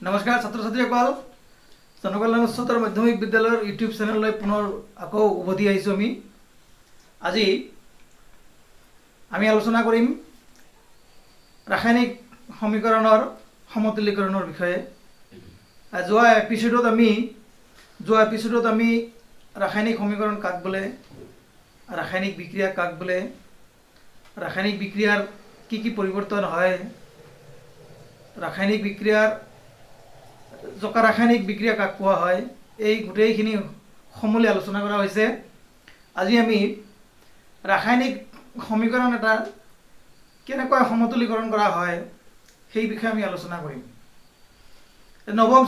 नमस्कार छात्र छात्रीসকল জনকল্যাণ উচ্চতৰ মাধ্যমিক বিদ্যালয়ৰ ইউটিউব চেনেললৈ পুনৰ আকৌ উভতি আহিছোঁ আজি আমি আলোচনা কৰিম ৰাসায়নিক সমীকৰণৰ সমতুলীকৰণৰ বিষয়ে। যোৱা এপিসোডত আমি ৰাসায়নিক সমীকৰণ কাক বোলে, ৰাসায়নিক বিক্ৰিয়া কাক বোলে, ৰাসায়নিক বিক্ৰিয়াৰ কি পৰিৱৰ্তন হয়, ৰাসায়নিক বিক্ৰিয়াৰ জকা ৰাসায়নিক বিক্ৰিয়া কাক কোৱা হয়, এই গোটেইখিনি সমূলি আলোচনা কৰা হৈছে। আজি আমি ৰাসায়নিক সমীকৰণ এটা কেনেকৈ সমতুলীকৰণ কৰা হয় সেই বিষয়ে আমি আলোচনা কৰিম। নৱম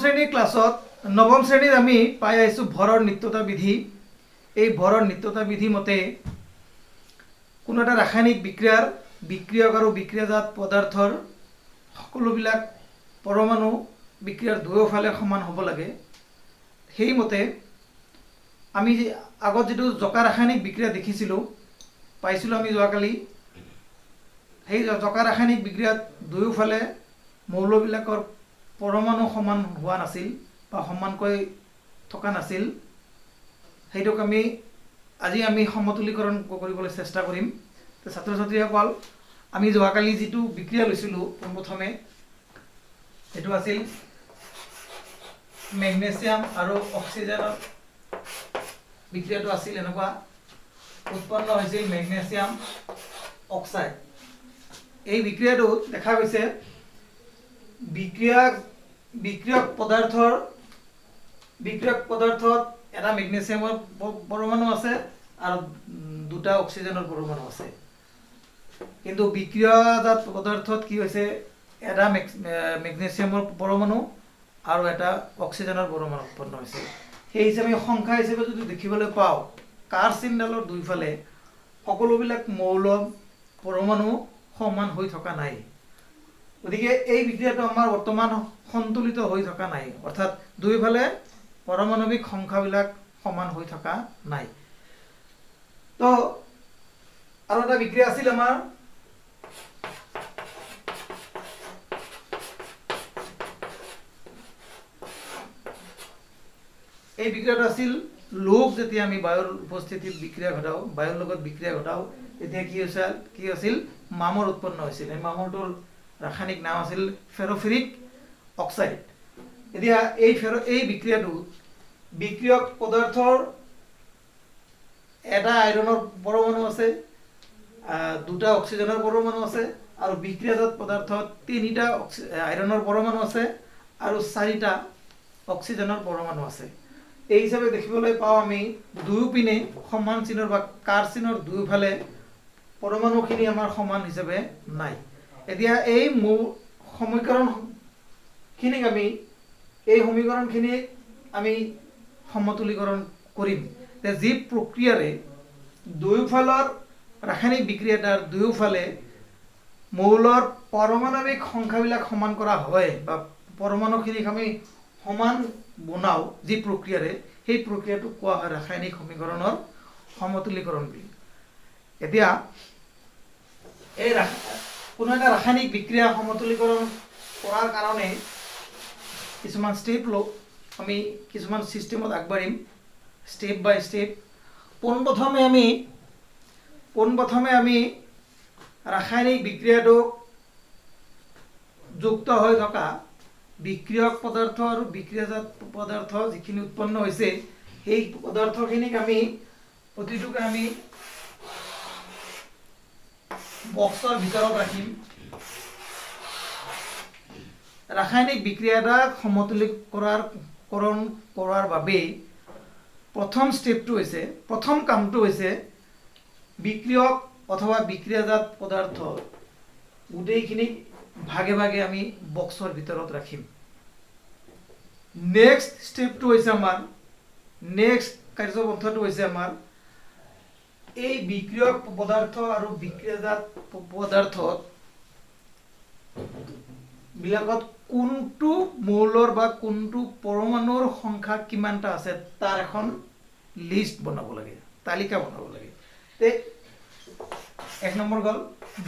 শ্ৰেণীত আমি পাই আহিছোঁ ভৰৰ নিত্যতা বিধি। এই ভৰৰ নিত্যতা বিধি মতে কোনো এটা ৰাসায়নিক বিক্ৰিয়াৰ বিক্ৰিয়ক আৰু বিক্ৰিয়াজাত পদাৰ্থৰ সকলোবিলাক পৰমাণু বিক্ৰিয়াৰ দুয়োফালে সমান হ'ব লাগে। সেইমতে আমি আগত যিটো জকা ৰাসায়নিক বিক্ৰিয়া দেখিছিলোঁ পাইছিলোঁ আমি যোৱাকালি, সেই জকা ৰাসায়নিক বিক্ৰিয়াত দুয়োফালে মৌলবিলাকৰ পৰমাণু সমান হোৱা নাছিল বা সমানকৈ থকা নাছিল। সেইটোক আজি আমি সমতুলীকৰণ কৰিবলৈ চেষ্টা কৰিম। ছাত্ৰ ছাত্ৰীসকল, আমি যোৱাকালি যিটো বিক্ৰিয়া লৈছিলোঁ পোনপ্ৰথমে সেইটো আছিল মেগনেছিয়াম আৰু অক্সিজেনৰ বিক্ৰিয়াটো আছিল এনেকুৱা, উৎপন্ন হৈছিল মেগনেছিয়াম অক্সাইড। এই বিক্ৰিয়াটোত দেখা গৈছে বিক্ৰিয়ক পদাৰ্থত এটা মেগনেছিয়ামৰ পৰমাণু আছে আৰু দুটা অক্সিজেনৰ পৰমাণু আছে। কিন্তু বিক্ৰিয়াজাত পদাৰ্থত কি হৈছে, এটা মেগনেছিয়ামৰ পৰমাণু আৰু এটা অক্সিজেনৰ পৰমাণু উৎপন্ন হৈছে। সেই হিচাপে সংখ্যা হিচাপে যদি দেখিবলৈ পাওঁ, কাৰ চিনডালৰ দুইফালে সকলোবিলাক মৌল পৰমাণু সমান হৈ থকা নাই। গতিকে এই বিক্ৰিয়াটো আমাৰ বৰ্তমান সন্তুলিত হৈ থকা নাই, অৰ্থাৎ দুইফালে পাৰমাণৱিক সংখ্যাবিলাক সমান হৈ থকা নাই। তো আৰু এটা বিক্ৰিয়া আছিল আমাৰ এই বিক্ৰিয়াটো আছিল লোক। যেতিয়া আমি বায়ুৰ উপস্থিতিত বিক্ৰিয়া ঘটাওঁ, বায়ুৰ লগত বিক্ৰিয়া ঘটাওঁ, তেতিয়া কি আছিল, মামৰ উৎপন্ন হৈছিল। এই মামৰটোৰ ৰাসায়নিক নাম আছিল ফেৰ'ফেৰিক অক্সাইড। এতিয়া এই বিক্ৰিয়াটো বিক্ৰিয়ক পদাৰ্থৰ এটা আইৰনৰ পৰমাণু আছে, দুটা অক্সিজেনৰ পৰমাণু আছে, আৰু বিক্ৰিয়াজাত পদাৰ্থত তিনিটা আইৰনৰ পৰমাণু আছে আৰু চাৰিটা অক্সিজেনৰ পৰমাণু আছে। এই হিচাপে দেখিবলৈ পাওঁ আমি দুয়োপিনে সমান চিনৰ বা কাৰ চিনৰ দুয়োফালে পৰমাণুখিনি আমাৰ সমান হিচাপে নাই। এতিয়া এই সমীকৰণখিনিক আমি সমতুলীকৰণ কৰিম। যি প্ৰক্ৰিয়াৰে দুয়োফালৰ ৰাসায়নিক বিক্ৰিয়াটাৰ দুয়োফালে মৌলৰ পাৰমাণৱিক সংখ্যাবিলাক সমান কৰা হয় বা পৰমাণুখিনিক আমি সমান বনাওঁ, যি প্ৰক্ৰিয়াৰে, সেই প্ৰক্ৰিয়াটোক কোৱা হয় ৰাসায়নিক সমীকৰণৰ সমতুলীকৰণ বুলি। এতিয়া এই কোনো এটা ৰাসায়নিক বিক্ৰিয়া সমতুলীকৰণ কৰাৰ কাৰণে কিছুমান ষ্টেপ আমি কিছুমান ছিষ্টেমত আগবাঢ়িম, ষ্টেপ বাই ষ্টেপ। পোনপ্ৰথমে আমি ৰাসায়নিক বিক্ৰিয়াটোক যুক্ত হৈ থকা বিক্ৰিয়ক পদাৰ্থ আৰু বিক্ৰিয়াজাত পদাৰ্থ যিখিনি উৎপন্ন হৈছে, সেই পদাৰ্থখিনিক প্ৰতিটোকে আমি বক্সৰ ভিতৰত ৰাখিম। ৰাসায়নিক বিক্ৰিয়া এটা সমতুলীকৰণ কৰাৰ বাবে প্ৰথম কামটো হৈছে বিক্ৰিয়ক অথবা বিক্ৰিয়াজাত পদাৰ্থ গোটেইখিনিক ভাগে ভাগে আমি বক্সৰ ভিতৰত ৰাখিম। নেক্সট কাৰ্যপন্থাটো হৈছে আমাৰ এই বিক্ৰিয়ক পদাৰ্থ আৰু বিক্ৰিয়াজাত পদাৰ্থত বিলাকত কোনটো মৌলৰ বা কোনটো পৰমাণুৰ সংখ্যা কিমানটা আছে তাৰ এখন লিষ্ট বনাব লাগে, তালিকা বনাব লাগে। এক নম্বৰ গ'ল।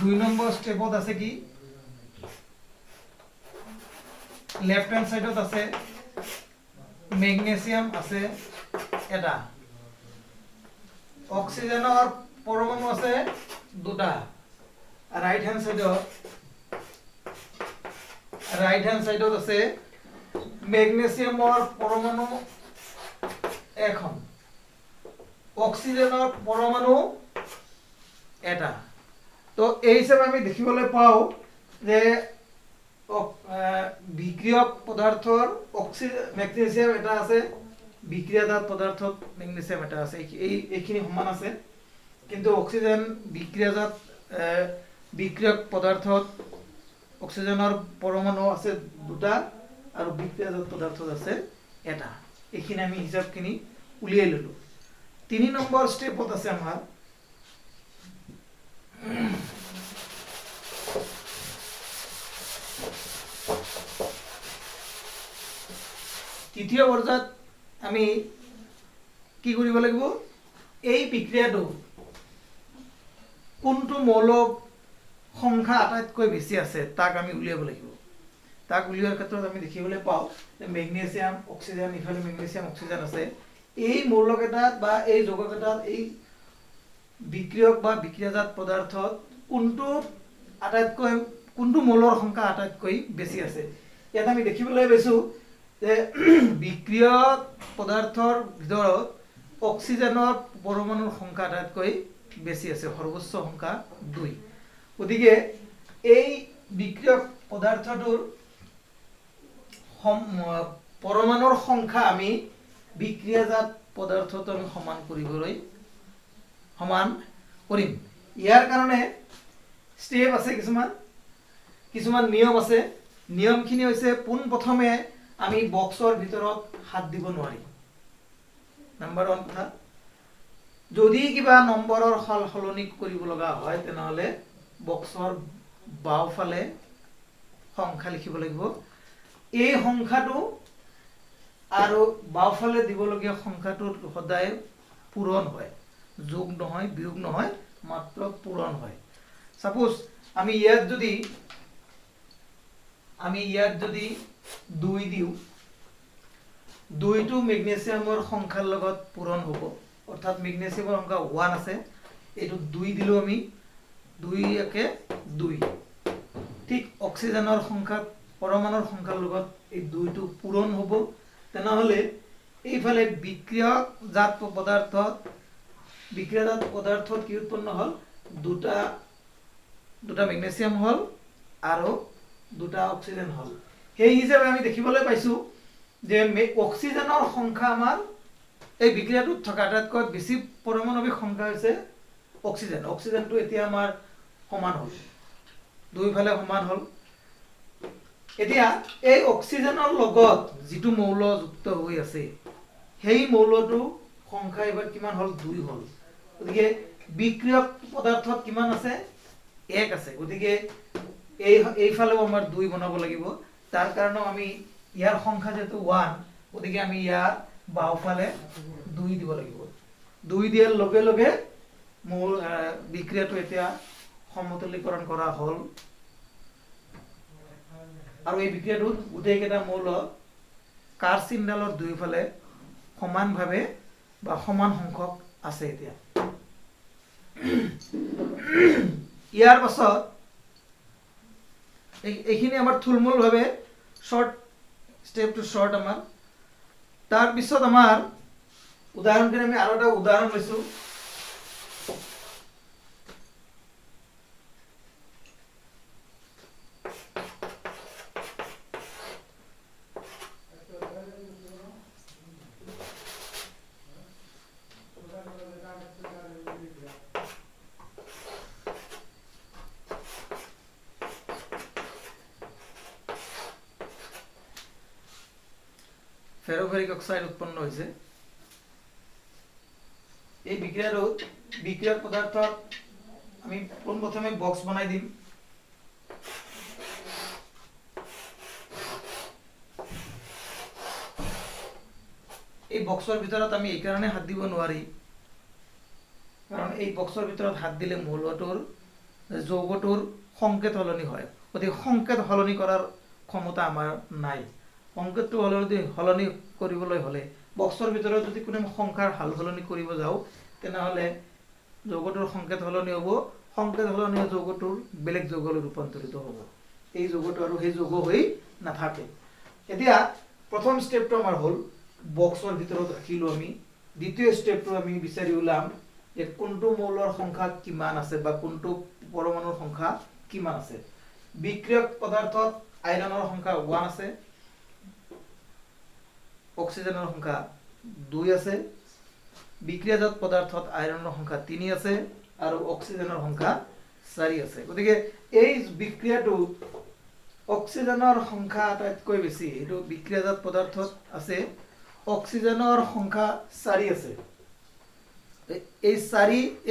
2 নম্বৰ ষ্টেপত আছে কি, লেফট হ্যান্ড সাইডত আছে মেগনেসিয়াম আছে এটা, অক্সিজেনৰ পৰমাণু আছে দুটা, ৰাইট হ্যান্ড সাইডত আছে মেগনেসিয়ামৰ পৰমাণু এখন, অক্সিজেনৰ পৰমাণু এটা। তো এই হিচাপে আমি দেখিবলৈ পাওঁ যে বিক্ৰিয়ক পদাৰ্থৰ মেগনেসিয়াম এটা আছে, বিক্ৰিয়াজাত পদাৰ্থত মেগনেসিয়াম এটা আছে, এইখিনি সমান আছে। কিন্তু অক্সিজেন বিক্ৰিয়ক পদাৰ্থত অক্সিজেনৰ পৰমাণু আছে দুটা আৰু বিক্ৰিয়াজাত পদাৰ্থত আছে এটা। এইখিনি আমি হিচাপখিনি উলিয়াই ললো। 3 নম্বৰ স্টেপত আছে আমাৰ তৃতীয় পৰ্যায়ত আমি কি কৰিব লাগিব, এই বিক্ৰিয়াটো কোনটো মৌলক সংখ্যা আটাইতকৈ বেছি আছে তাক আমি উলিয়াব লাগিব। তাক উলিওৱাৰ ক্ষেত্ৰত আমি দেখিবলৈ পাওঁ যে মেগনেসিয়াম অক্সিজেন, ইফালে মেগনেসিয়াম অক্সিজেন আছে। এই মৌলকেইটাত বা এই যৌগকেইটাত এই বিক্রিয়ক বা বিক্রিয়াজাত পদাৰ্থত কোনটো মৌলৰ সংখ্যা আটাইতকৈ বেছি আছে। ইয়াত আমি দেখিবলৈ পাইছো যে বিক্ৰিয়ক পদাৰ্থৰ ভিতৰত অক্সিজেনৰ পৰমাণুৰ সংখ্যা আটাইতকৈ বেছি আছে, সৰ্বোচ্চ সংখ্যা 2। গতিকে এই বিক্ৰিয়ক পদাৰ্থটোৰ পৰমাণুৰ সংখ্যা আমি বিক্ৰিয়াজাত পদাৰ্থটো আমি সমান কৰিম। ইয়াৰ কাৰণে স্টেপ আছে, কিছুমান নিয়ম আছে। নিয়মখিনি হৈছে পোনপ্ৰথমে আমি বক্সৰ ভিতৰত হাত দিব নোৱাৰি। নাম্বাৰ 1 কথা, যদি কিবা নম্বৰৰ সলনি কৰিব লগা হয় তেনেহলে বক্সৰ বাওঁফালে সংখ্যা লিখিব লাগিব। এই সংখ্যাটো আৰু বাওঁফালে দিবলগীয়া সংখ্যাটো সদায় পূৰণ হয়, যোগ নহয়, বিয়োগ নহয়, মাত্ৰ পূৰণ হয়। সাপোজ আমি ইয়াত যদি 2 দিওঁ, 2টো মেগনেসিয়ামৰ সংখ্যাৰ লগত পূৰণ হ'ব, অৰ্থাৎ মেগনেসিয়ামৰ সংখ্যা 1 আছে, এইটো 2 দিলো আমি, 2 একে 2। ঠিক অক্সিজেনৰ সংখ্যা পৰমাণুৰ সংখ্যাৰ লগত এই 2টো পূৰণ হ'ব। তেনেহলে এইফালে বিক্ৰিয়াজাত পদাৰ্থত কি উৎপন্ন হল, দুটা মেগনেসিয়াম হল আৰু দুটা অক্সিজেন হল। সেই হিচাপে আমি দেখিবলৈ পাইছো যে অক্সিজেনৰ সংখ্যা আমাৰ এই বিক্ৰিয়াটোত থকা আটাইতকৈ বেছি পৰমাণৱিক সংখ্যা হৈছে অক্সিজেন। অক্সিজেনটো এতিয়া আমাৰ সমান হল, দুইফালে সমান হল। এতিয়া এই অক্সিজেনৰ লগত যিটো মৌল যুক্ত হৈ আছে সেই মৌলটো সংখ্যা এবাৰ কিমান হল, 2 হল। গতিকে বিক্ৰিয়ক পদাৰ্থত কিমান আছে, 1 আছে। গতিকে এইফালেও আমাৰ 2 বনাব লাগিব। তাৰ কাৰণেও আমি ইয়াৰ সংখ্যা যেহেতু 1, গতিকে আমি ইয়াৰ বাওঁফালে 2 দিব লাগিব। 2 দিয়াৰ লগে লগে মোৰ বিক্ৰিয়াটো এতিয়া সমতুলীকৰণ কৰা হল। আৰু এই বিক্ৰিয়াটোত গোটেইকেইটা মৌল কাৰ চিনডালৰ দুইফালে সমানভাৱে বা সমান সংখ্যক আছে। এতিয়া ইয়াৰ পাছত এইখিনি আমাৰ থুলমূলভাৱে স্টেপটো শৰ্ট আমাৰ। তাৰ পিছত আমাৰ উদাহৰণখিনি আমি আৰু এটা উদাহৰণ লৈছো। ফেৰোফেৰিক অক্সাইড উৎপন্ন হৈছে। এই বিক্ৰিয়াক পদাৰ্থত আমি পোনপ্ৰথমে বক্স বনাই দিম। এই বক্সৰ ভিতৰত আমি এই কাৰণে হাত দিব নোৱাৰি, কাৰণ এই বক্সৰ ভিতৰত হাত দিলে মৌলটোৰ যৌগটোৰ সংকেত সলনি হয়। গতিকে সংকেত সলনি কৰাৰ ক্ষমতা আমাৰ নাই। সংকেতটো সলনি কৰিবলৈ হ'লে বক্সৰ ভিতৰত যদি কোনো সংখ্যাৰ সাল সলনি কৰিব যাওঁ তেনেহ'লে যৌগটোৰ সংকেত সলনি হ'ব, সংকেত সলনি হৈ যৌগটোৰ বেলেগ যৌগলৈ ৰূপান্তৰিত হ'ব। এই যৌগটো আৰু সেই যৌগ হৈ নাথাকে। এতিয়া প্ৰথম ষ্টেপটো আমাৰ হ'ল বক্সৰ ভিতৰত ৰাখিলোঁ আমি। দ্বিতীয় ষ্টেপটো আমি বিচাৰি ওলাম যে কোনটো মৌলৰ সংখ্যা কিমান আছে বা কোনটো পৰমাণুৰ সংখ্যা কিমান আছে। বিক্ৰিয়ক পদাৰ্থত আইৰণৰ সংখ্যা 1 আছে, অক্সিজেনৰ সংখ্যা 2 আছে, বিক্ৰিয়াজাত পদাৰ্থত আইৰণৰ সংখ্যা 3 আছে আৰু অক্সিজেনৰ সংখ্যা 4 আছে। গতিকে এই বিক্ৰিয়াটো অক্সিজেনৰ সংখ্যা আটাইতকৈ বেছি, এইটো বিক্ৰিয়াজাত পদাৰ্থত আছে। অক্সিজেনৰ সংখ্যা 4 আছে।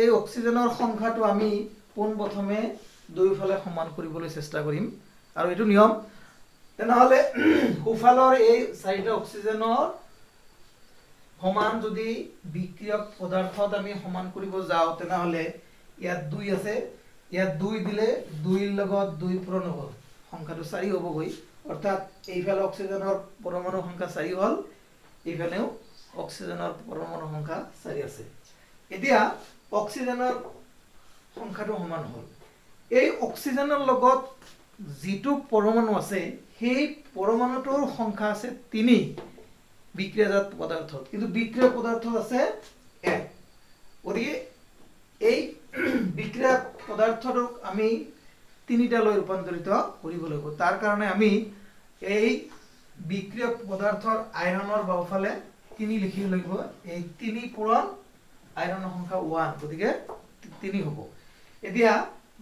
এই অক্সিজেনৰ সংখ্যাটো আমি পোনপ্ৰথমে দুয়োফালে সমান কৰিবলৈ চেষ্টা কৰিম আৰু এইটো নিয়ম। তেনেহ'লে সোঁফালৰ এই 4টা অক্সিজেনৰ সমান যদি বিক্ৰিয়ক পদাৰ্থত আমি সমান কৰিব যাওঁ তেনেহ'লে ইয়াত 2 আছে, ইয়াত 2 দিলে 2ৰ লগত 2 পূৰণ হ'ব, সংখ্যাটো 4 হ'বগৈ। অৰ্থাৎ এইফালে অক্সিজেনৰ পৰমাণু সংখ্যা 4 হ'ল, এইফালেও অক্সিজেনৰ পৰমাণু সংখ্যা 4 আছে। এতিয়া অক্সিজেনৰ সংখ্যাটো সমান হ'ল। এই অক্সিজেনৰ লগত যিটো পৰমাণু আছে সেই পৰমাণুটোৰ সংখ্যা আছে 3 বিক্ৰিয়াজাত পদাৰ্থত, কিন্তু বিক্ৰিয়ক পদাৰ্থত আছে 1। গতিকে এই বিক্ৰিয়া পদাৰ্থটোক আমি 3টালৈ ৰূপান্তৰিত কৰিব লাগিব। তাৰ কাৰণে আমি এই বিক্ৰিয়ক পদাৰ্থৰ আইৰণৰ বাওঁফালে 3 লিখিব লাগিব। এই 3 পূৰণ আইৰণৰ সংখ্যা 1, গতিকে 3 হ'ব। এতিয়া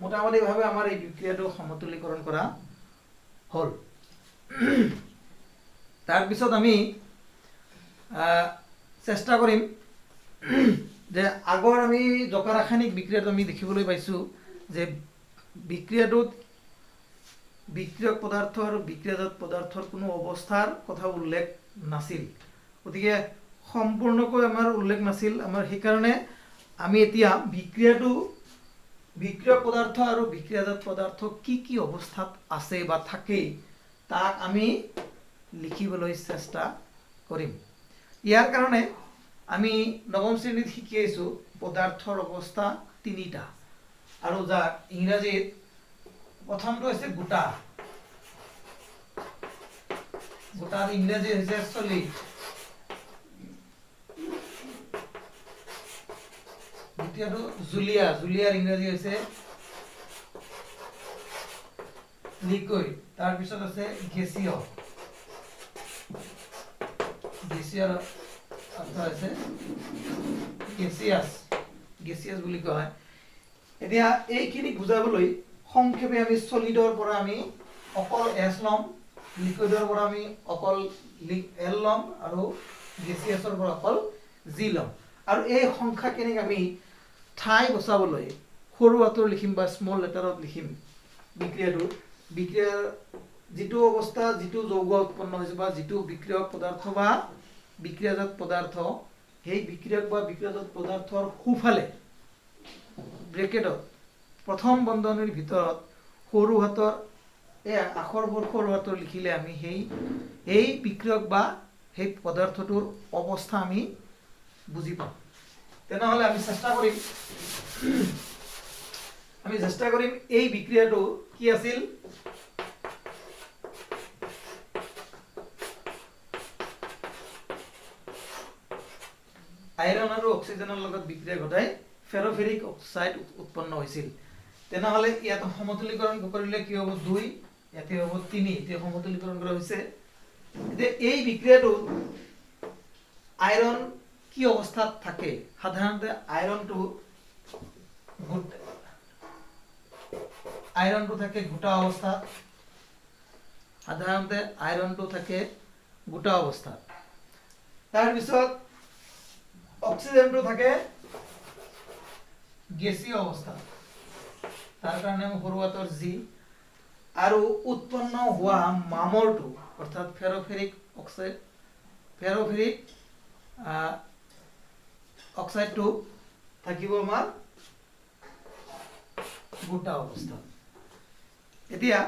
মোটামুটিভাৱে আমাৰ এই বিক্ৰিয়াটো সমতুলীকৰণ কৰা হ'ল। তাৰপিছত আমি চেষ্টা কৰিম যে আগৰ আমি জকা ৰাসায়নিক বিক্ৰিয়াটো আমি দেখিবলৈ পাইছোঁ যে বিক্ৰিয়াটোত বিক্ৰিয়ক পদাৰ্থ আৰু বিক্ৰিয়াজাত পদাৰ্থৰ কোনো অৱস্থাৰ কথা উল্লেখ নাছিল। গতিকে সম্পূৰ্ণকৈ আমাৰ উল্লেখ নাছিল। আমাৰ সেইকাৰণে আমি এতিয়া বিক্ৰিয়ক পদাৰ্থ আৰু বিক্ৰিয়াজাত পদাৰ্থ কি অৱস্থাত আছে বা থাকে তাক আমি লিখিবলৈ চেষ্টা কৰিম। ইয়াৰ কাৰণে আমি নৱম শ্ৰেণীত শিকি আহিছোঁ পদাৰ্থৰ অৱস্থা 3টা আৰু যাক ইংৰাজীত প্ৰথমটো হৈছে গোটা, গোটাৰ ইংৰাজী হৈছে solid, দ্বিতীয়টো জুলীয়া, জুলীয়াৰ ইংৰাজী হৈছে লিকুইড, তাৰপিছত আছে গেছীয়, গেছীয়ৰ অৰ্থ হৈছে গেছিয়াছ বুলি কোৱা হয়। এতিয়া এইখিনি বুজাবলৈ সংক্ষেপে আমি সলিডৰ পৰা আমি অকল এছ ল'ম, লিকুইডৰ পৰা আমি অকল এল ল'ম আৰু গেছিয়াছৰ পৰা অকল জি ল'ম। আৰু এই সংখ্যাখিনিক আমি ঠাই বচাবলৈ সৰু হাতৰ লিখিম বা স্মল লেটাৰত লিখিম। বিক্ৰিয়াৰ যিটো অৱস্থা, যিটো যৌগ উৎপন্ন হৈছে বা যিটো বিক্ৰিয়ক পদাৰ্থ বা বিক্ৰিয়াজাত পদাৰ্থ, সেই বিক্ৰিয়ক বা বিক্ৰিয়াজাত পদাৰ্থৰ সোঁফালে ব্ৰেকেটত প্ৰথম বন্ধনীৰ ভিতৰত সৰু হাতৰ এই আখৰবোৰ সৰু হাতৰ লিখিলে আমি এই বিক্ৰিয়ক বা সেই পদাৰ্থটোৰ অৱস্থা আমি বুজি পাম। তেনেহ'লে আমি চেষ্টা কৰিম এই বিক্ৰিয়াটো কি আছিল। আইৰণ আৰু অক্সিজেনৰ লগত বিক্ৰিয়া ঘটাই ফেৰ'ফেৰিক অক্সাইড উৎপন্ন হৈছিল। তেনেহ'লে ইয়াত সমতুলীকৰণ কৰিলে কি হ'ব 2, ইয়াতে হ'ব 3, এতিয়া সমতুলীকৰণ কৰা হৈছে। এতিয়া এই বিক্ৰিয়াটো আইৰণ কি অৱস্থাত থাকে? সাধাৰণতে আইৰণটো থাকে গোটা অৱস্থাত, সাধাৰণতে আইৰণটো থাকে গোটা অৱস্থাত। তাৰপিছত অক্সিজেনটো থাকে গেছীয় অৱস্থাত, তাৰ কাৰণে আমি সৰু হাতৰ জি। আৰু উৎপন্ন হোৱা মামৰটো অৰ্থাৎ ফেৰ'ফেৰিক অক্সাইডটো থাকিব আমাৰ গোটা অৱস্থাত। এতিয়া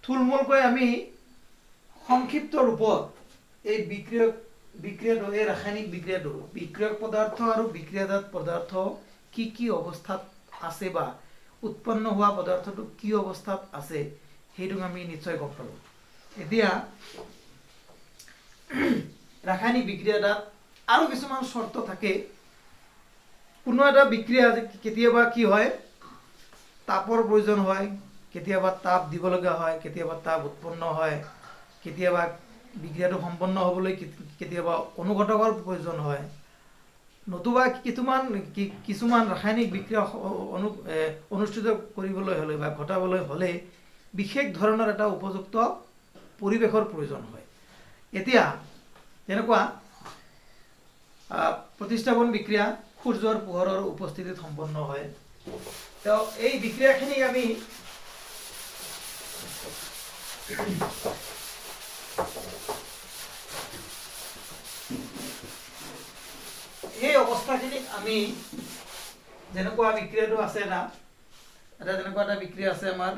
থুলমূলকৈ আমি সংক্ষিপ্ত ৰূপত এই বিক্ৰিয়াটো এই ৰাসায়নিক বিক্ৰিয়াটো বিক্ৰিয়ক পদাৰ্থ আৰু বিক্ৰিয়াজাত পদাৰ্থ কি কি অৱস্থাত আছে বা উৎপন্ন হোৱা পদাৰ্থটো কি অৱস্থাত আছে সেইটো আমি নিশ্চয় গম পালোঁ। এতিয়া ৰাসায়নিক বিক্ৰিয়াত আৰু কিছুমান শৰ্ত থাকে। কোনো এটা বিক্ৰিয়া কেতিয়াবা কি হয়, তাপৰ প্ৰয়োজন হয়, কেতিয়াবা তাপ দিব লগা হয়, কেতিয়াবা তাপ উৎপন্ন হয়, কেতিয়াবা বিক্ৰিয়াটো সম্পন্ন হ'বলৈ কেতিয়াবা অনুঘটকৰ প্ৰয়োজন হয়, নতুবা কিছুমান ৰাসায়নিক বিক্ৰিয়া অনুষ্ঠিত কৰিবলৈ হ'লে বা ঘটাবলৈ হ'লে বিশেষ ধৰণৰ এটা উপযুক্ত পৰিৱেশৰ প্ৰয়োজন হয়। এতিয়া যেনেকুৱা প্ৰতিস্থাপন বিক্ৰিয়া সূৰ্যৰ পোহৰৰ উপস্থিতিত সম্পন্ন হয়। তো এই বিক্ৰিয়াখিনি আমি এই অৱস্থাখিনিক আমি যেনেকুৱা বিক্ৰিয়াটো আছে এটা যেনেকুৱা এটা বিক্ৰিয়া আছে আমাৰ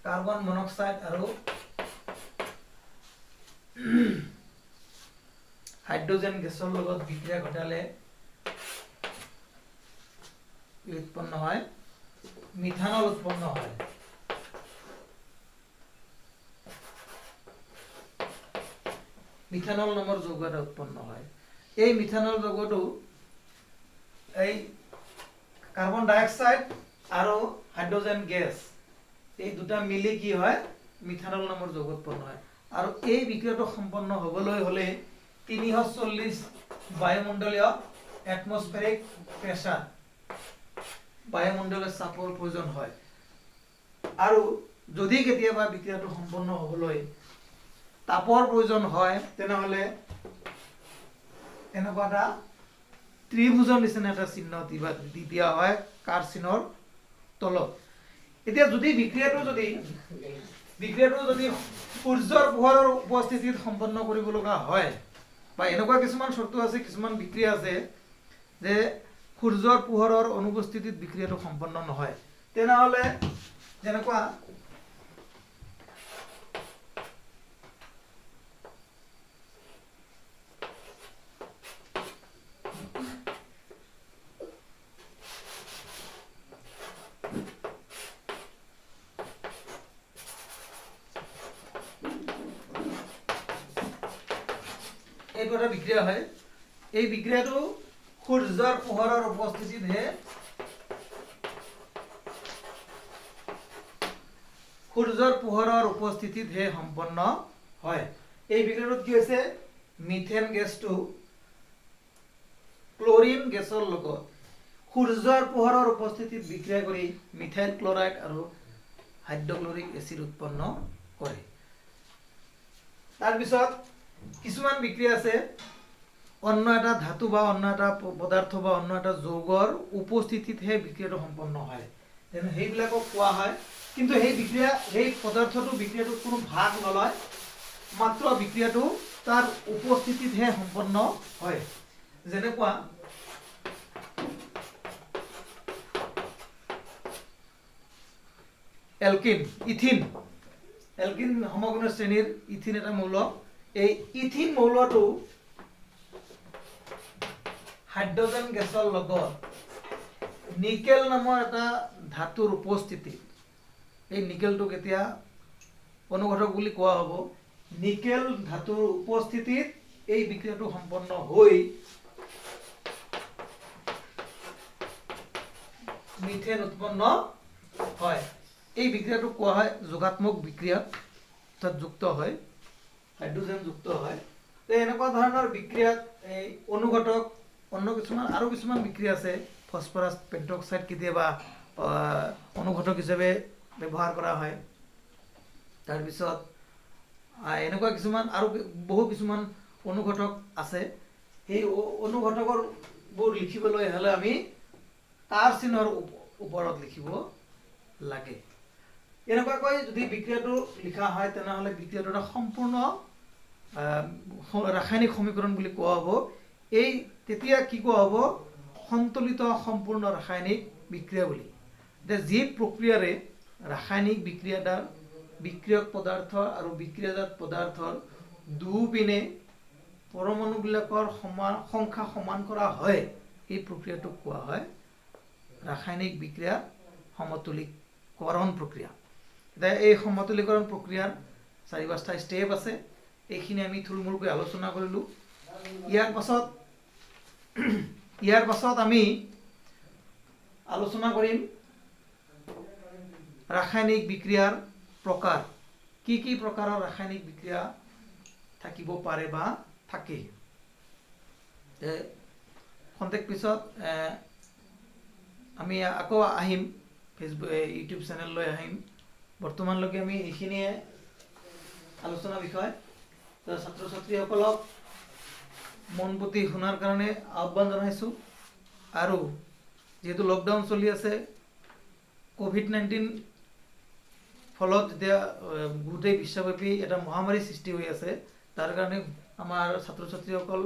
কাৰ্বন মনক্সাইড আৰু হাইড্ৰোজেন গেছৰ লগত বিক্ৰিয়া ঘটালে উৎপন্ন হয় মিথানল উৎপন্ন হয়। মিথানল নামৰ যৌগ এটা উৎপন্ন হয়। এই মিথানল যৌগটো এই কাৰ্বন ডাই অক্সাইড আৰু হাইড্ৰোজেন গেছ এই দুটা মিলি কি হয় মিথানল নামৰ যৌগ উৎপন্ন হয়। আৰু এই বিক্ৰিয়াটো সম্পন্ন হ'বলৈ হ'লে 340 বায়ুমণ্ডলীয় এটমস্ফেৰিক প্ৰেছাৰ বায়ুমণ্ডলীয় চাপৰ প্ৰয়োজন হয়। আৰু যদি কেতিয়াবা বিক্ৰিয়াটো সম্পন্ন হ'বলৈ তাপৰ প্ৰয়োজন হয় তেনেহ'লে এনেকুৱা এটা ত্ৰিভুজৰ নিচিনা এটা চিহ্ন দি দিয়া হয় কাৰ চিহ্নৰ তলত। এতিয়া যদি বিক্ৰিয়াটো যদি সূৰ্যৰ পোহৰৰ উপস্থিতিত সম্পন্ন কৰিব লগা হয় বা এনেকুৱা কিছুমান চৰ্ত আছে, কিছুমান বিক্ৰিয়া আছে যে সূৰ্যৰ পোহৰৰ অনুপস্থিতিত বিক্ৰিয়াটো সম্পন্ন নহয়, তেনেহ'লে যেনেকুৱা এইটো এটা বিক্ৰিয়া হয়। এই বিক্ৰিয়াটো সূৰ্যৰ পোহৰৰ উপস্থিতিতহে সম্পন্ন হয়। এই বিক্ৰিয়াটোত কি হৈছে, মিথেন গেছটো ক্লৰিন গেছৰ লগত সূৰ্যৰ পোহৰৰ উপস্থিতিত বিক্ৰিয়া কৰি মিথাইল ক্লৰাইড আৰু হাইড্ৰক্লৰিক এচিড উৎপন্ন কৰে। তাৰপিছত কিছুমান বিক্ৰিয়া আছে অন্য এটা ধাতু বা অন্য এটা পদাৰ্থ বা অন্য এটা যৌগৰ উপস্থিতিতহে বিক্ৰিয়াটো সম্পন্ন হয়, তেনে সেইবিলাকক কোৱা হয়। কিন্তু সেই পদাৰ্থটো বিক্ৰিয়াটোত কোনো ভাগ নলয়, মাত্ৰ বিক্ৰিয়াটো তাৰ উপস্থিতিতহে সম্পন্ন হয়। যেনেকুৱা ইথিন সমগ্ৰ শ্ৰেণীৰ ইথিন এটা মৌল। এই ইথিন মৌলটো হাইড্ৰোজেন গেছৰ লগত নিকেল নামৰ এটা ধাতুৰ উপস্থিতিত, এই নিকেলটোক এতিয়া অনুঘটক বুলি কোৱা হ'ব, নিকেল ধাতুৰ উপস্থিতিত এই বিক্ৰিয়াটো সম্পন্ন হৈ মিথেন উৎপন্ন হয়। এই বিক্ৰিয়াটো কোৱা হয় যোগাত্মক বিক্ৰিয়া, অৰ্থাৎ যুক্ত হয়, হাইড্ৰোজেন যুক্ত হয়। এনেকুৱা ধৰণৰ বিক্ৰিয়াত এই অনুঘটক আৰু কিছুমান বিক্ৰিয়া আছে। ফসফৰাছ পেন্টক্সাইড কেতিয়াবা অনুঘটক হিচাপে ব্যৱহাৰ কৰা হয়। তাৰপিছত এনেকুৱা কিছুমান অনুঘটক আছে। সেই অনুঘটকবোৰ লিখিবলৈ হ'লে আমি কাৰ চিহ্নৰ ওপৰত লিখিব লাগে। এনেকুৱাকৈ যদি বিক্ৰিয়াটো লিখা হয় তেনেহ'লে বিক্ৰিয়াটো এটা সম্পূৰ্ণ ৰাসায়নিক সমীকৰণ বুলি কোৱা হ'ব। তেতিয়া কি কোৱা হ'ব, সন্তুলিত সম্পূৰ্ণ ৰাসায়নিক বিক্ৰিয়া বুলি। এতিয়া যি প্ৰক্ৰিয়াৰে ৰাসায়নিক বিক্ৰিয়াদাৰ বিক্ৰিয়ক পদাৰ্থ আৰু বিক্ৰিয়াজাত পদাৰ্থৰ দুপিনে পৰমাণুবিলাকৰ সংখ্যা সমান কৰা হয়, এই প্ৰক্ৰিয়াটোক কোৱা হয় ৰাসায়নিক বিক্ৰিয়াৰ সমতুলীকৰণ প্ৰক্ৰিয়া। এতিয়া এই সমতুলীকৰণ প্ৰক্ৰিয়াৰ 4-5টা ষ্টেপ আছে, এইখিনি আমি থুলমূলকৈ আলোচনা কৰিলোঁ। ইয়াৰ পাছত আমি আলোচনা কৰিম ৰাসায়নিক বিক্ৰিয়াৰ প্ৰকাৰ, কি কি প্ৰকাৰৰ ৰাসায়নিক বিক্ৰিয়া থাকিব পাৰে বা থাকে। খন্তেক পিছত আমি আকৌ আহিম, ফেচবুক ইউটিউব চেনেললৈ আহিম। বৰ্তমানলৈকে আমি এইখিনিয়ে আলোচনা বিষয়। ছাত্ৰ ছাত্ৰীসকলক মন পুতি শুনাৰ কাৰণে আহ্বান জনাইছোঁ। আৰু যিহেতু লকডাউন চলি আছে, কোভিড-19 ফলত এতিয়া গোটেই বিশ্বব্যাপী এটা মহামাৰী সৃষ্টি হৈ আছে, তাৰ কাৰণে আমাৰ ছাত্ৰ ছাত্ৰীসকল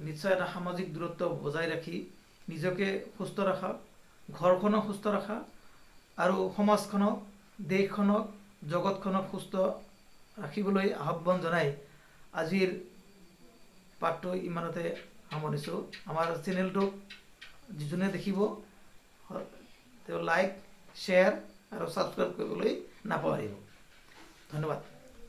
নিশ্চয় এটা সামাজিক দূৰত্ব বজাই ৰাখি নিজকে সুস্থ ৰাখা, ঘৰখনক সুস্থ ৰাখা আৰু সমাজখনক, দেশখনক, জগতখনক সুস্থ ৰাখিবলৈ আহ্বান জনাই আজিৰ পাঠটো ইমানতে সামৰিছোঁ। আমাৰ চেনেলটোক যিজনে দেখিব তেওঁ লাইক, শ্বেয়াৰ আৰু ছাবস্ক্ৰাইব কৰিবলৈ নাপাহৰিব। ধন্যবাদ।